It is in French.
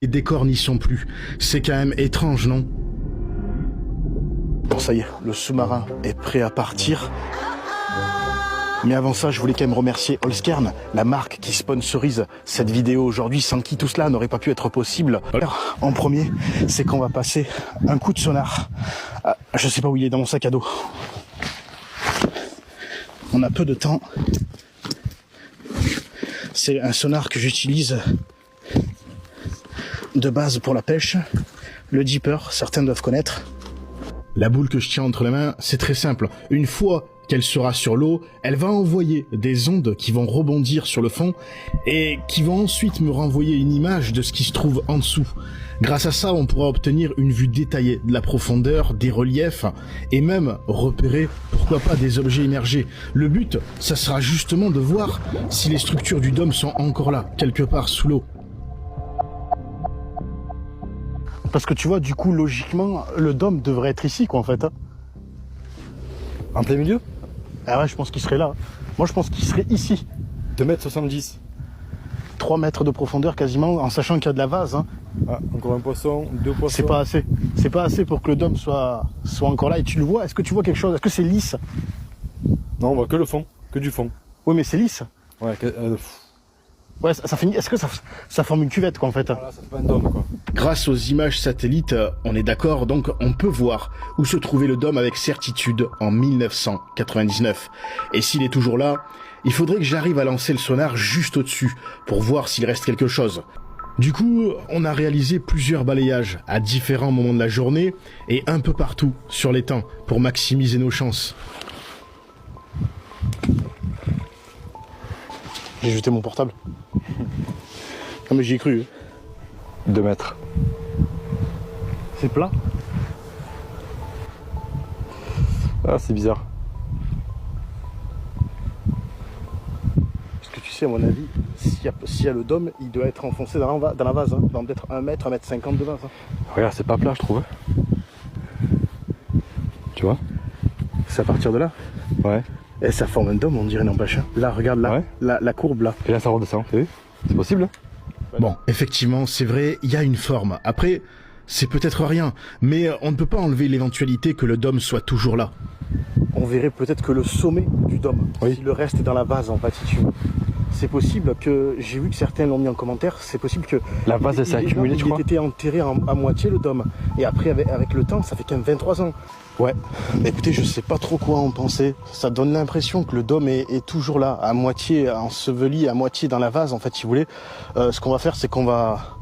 Les décors n'y sont plus. C'est quand même étrange, non? Bon, ça y est, le sous-marin est prêt à partir. Mais avant ça, je voulais quand même remercier Holzkern, la marque qui sponsorise cette vidéo aujourd'hui, sans qui tout cela n'aurait pas pu être possible. Alors, en premier, c'est qu'on va passer un coup de sonar. Je sais pas où il est dans mon sac à dos. On a peu de temps. C'est un sonar que j'utilise de base pour la pêche. Le Dipper, certains doivent connaître. La boule que je tiens entre les mains, c'est très simple. Une fois qu'elle sera sur l'eau, elle va envoyer des ondes qui vont rebondir sur le fond et qui vont ensuite me renvoyer une image de ce qui se trouve en dessous. Grâce à ça, on pourra obtenir une vue détaillée de la profondeur, des reliefs et même repérer, pourquoi pas, des objets immergés. Le but, ça sera justement de voir si les structures du dôme sont encore là, quelque part sous l'eau. Parce que tu vois, du coup, logiquement, le dôme devrait être ici, quoi, en fait. En plein milieu? Ah ouais, je pense qu'il serait là. Moi, je pense qu'il serait ici. 2,70 m. 3 mètres de profondeur quasiment, en sachant qu'il y a de la vase. Hein. Ah, encore un poisson, 2 poissons. C'est pas assez. C'est pas assez pour que le dôme soit encore là. Et tu le vois, est-ce que tu vois quelque chose? Est-ce que c'est lisse? Non, on voit que le fond, que du fond. Oui, mais c'est lisse. Ouais, Ouais, ça finit. Est-ce que ça forme une cuvette, quoi, en fait? voilà, ça fait pas un dôme, quoi. Grâce aux images satellites, on est d'accord, donc on peut voir où se trouvait le dôme avec certitude en 1999. Et s'il est toujours là, il faudrait que j'arrive à lancer le sonar juste au-dessus pour voir s'il reste quelque chose. Du coup, on a réalisé plusieurs balayages à différents moments de la journée et un peu partout sur l'étang pour maximiser nos chances. J'ai jeté mon portable. Non mais j'y ai cru. 2 mètres. C'est plat? Ah, c'est bizarre. Parce que tu sais, à mon avis, s'il y a le dôme, il doit être enfoncé dans la vase, hein, dans peut-être 1 mètre, 1,50 m de vase. Hein. Regarde, c'est pas plat, je trouve. Tu vois? C'est à partir de là? Ouais. Et ça forme un dôme, on dirait, n'empêche. Là, regarde là, ouais. la courbe là. Et là, ça redescend, t'as vu? C'est possible? Bon, effectivement, c'est vrai, il y a une forme. Après, c'est peut-être rien, mais on ne peut pas enlever l'éventualité que le dôme soit toujours là. On verrait peut-être que le sommet du dôme, oui. Si le reste est dans la vase, en fait, si tu veux. C'est possible que, j'ai vu que certains l'ont mis en commentaire, c'est possible que... La vase, elle s'est accumulée, tu crois? Il était enterré à moitié, le dôme. Et après, avec le temps, ça fait quand même 23 ans. Ouais, mais écoutez, je sais pas trop quoi en penser. Ça donne l'impression que le dôme est toujours là, à moitié enseveli, à moitié dans la vase, en fait, si vous voulez. Ce qu'on va faire, c'est qu'on va